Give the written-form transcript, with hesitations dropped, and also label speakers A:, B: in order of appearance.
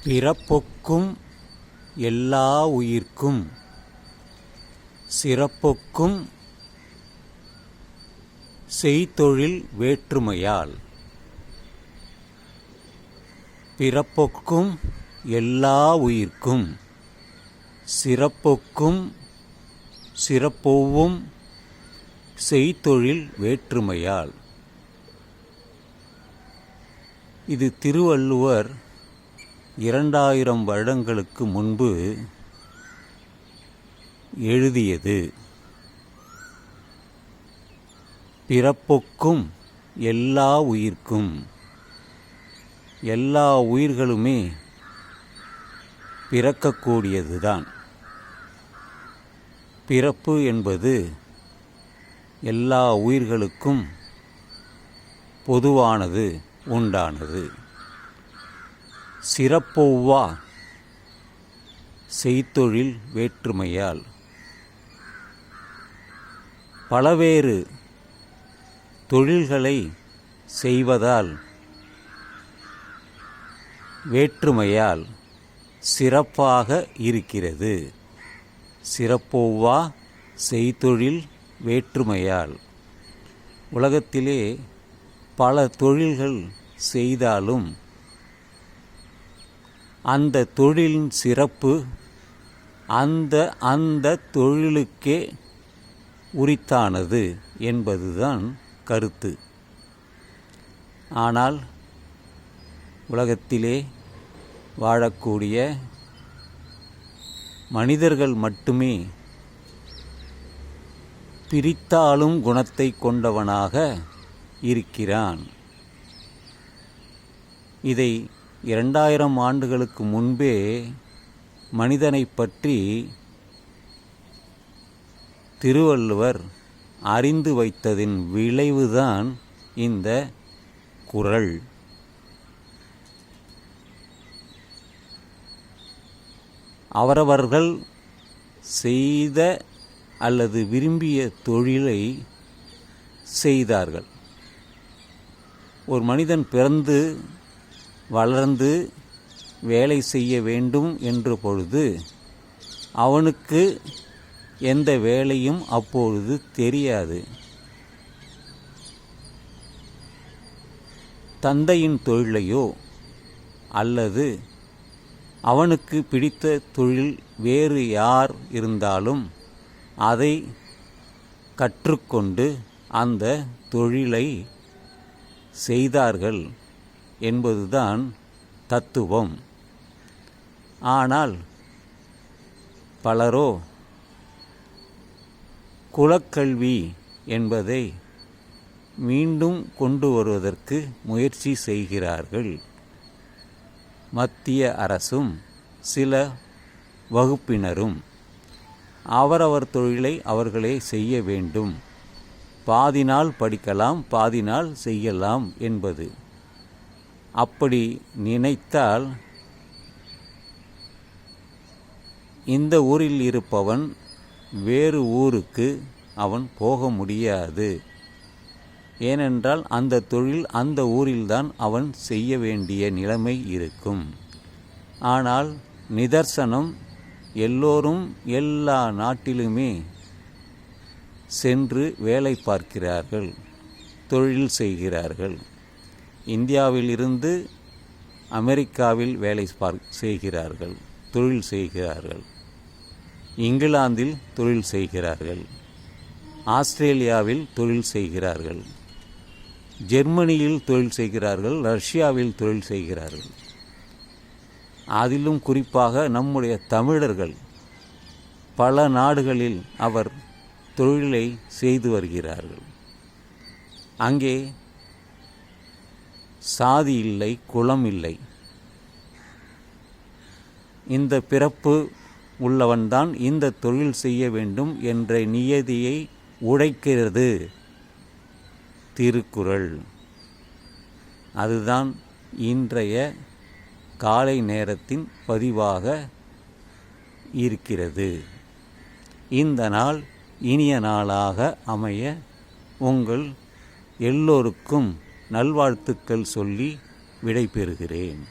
A: பிறப்பொக்கும் எல்லா உயிர்க்கும் சிறப்பொக்கும் செய்தொழில் வேற்றுமையால். பிறப்பொக்கும் எல்லா உயிர்க்கும் சிறப்பொக்கும் சிறப்பொவ்வும் செய்தொழில் வேற்றுமையால். இது திருவள்ளுவர் 2000 வருடங்களுக்கு முன்பு எழுதியது. பிறப்பொக்கும் எல்லா உயிர்க்கும், எல்லா உயிர்களுமே பிறக்கக்கூடியதுதான். பிறப்பு என்பது எல்லா உயிர்களுக்கும் பொதுவானது, உண்டானது. சிறப்பொவ்வா செய்தொழில் வேற்றுமையால். பலவேறு தொழில்களை செய்வதால் வேற்றுமையால் சிறப்பாக இருக்கிறது. சிறப்பொவ்வா செய்தொழில் வேற்றுமையால். உலகத்திலே பல தொழில்கள் செய்தாலும் அந்த தொழிலின் சிறப்பு அந்த தொழிலுக்கே உரித்தானது என்பதுதான் கருத்து. ஆனால் உலகத்திலே வாழக்கூடிய மனிதர்கள் மட்டுமே பிரித்தாளும் குணத்தை கொண்டவனாக இருக்கிறான். இதை 2000 ஆண்டுகளுக்கு முன்பே மனிதனை பற்றி திருவள்ளுவர் அறிந்து வைத்ததின் விளைவுதான் இந்த குறள். அவரவர்கள் செய்த அல்லது விரும்பிய தொழிலை செய்தார்கள். ஒரு மனிதன் பிறந்து வளர்ந்து வேலை செய்ய வேண்டும் என்ற பொழுது அவனுக்கு எந்த வேலையும் அப்பொழுது தெரியாது. தந்தையின் தொழிலையோ அல்லது அவனுக்கு பிடித்த தொழில் வேறு யார் இருந்தாலும் அதை கற்றுக்கொண்டு அந்த தொழிலை செய்தார்கள் என்பதுதான் தத்துவம். ஆனால் பலரோ குலக்கல்வி என்பதை மீண்டும் கொண்டு வருவதற்கு முயற்சி செய்கிறார்கள். மத்திய அரசும் சில வகுப்பினரும் அவரவர் தொழிலை அவர்களே செய்ய வேண்டும், பாதி நாள் படிக்கலாம் பாதி நாள் செய்யலாம் என்பது. அப்படி நினைத்தால் இந்த ஊரில் இருப்பவன் வேறு ஊருக்கு அவன் போக முடியாது. ஏனென்றால் அந்த தொழில் அந்த ஊரில்தான் அவன் செய்ய வேண்டிய நிலைமை இருக்கும். ஆனால் நிதர்சனம் எல்லோரும் எல்லா நாட்டிலுமே சென்று வேலை பார்க்கிறார்கள், தொழில் செய்கிறார்கள். இந்தியாவில் இருந்து அமெரிக்காவில் வேலை செய்கிறார்கள், தொழில் செய்கிறார்கள். இங்கிலாந்தில் தொழில் செய்கிறார்கள், ஆஸ்திரேலியாவில் தொழில் செய்கிறார்கள், ஜெர்மனியில் தொழில் செய்கிறார்கள், ரஷ்யாவில் தொழில் செய்கிறார்கள். அதிலும் குறிப்பாக நம்முடைய தமிழர்கள் பல நாடுகளில் அவர் தொழிலை செய்து வருகிறார்கள். அங்கே சாதி இல்லை, குலம் இல்லை. இந்த பிறப்பு உள்ளவன்தான் இந்த தொழில் செய்ய வேண்டும் என்ற நியதியை உடைக்கிறது திருக்குறள். அதுதான் இன்றைய காலை நேரத்தின் பதிவாக இருக்கிறது. இந்த நாள் இனிய நாளாக அமைய உங்கள் எல்லோருக்கும் நல்வாழ்த்துக்கள் சொல்லி விடைபெறுகிறேன்.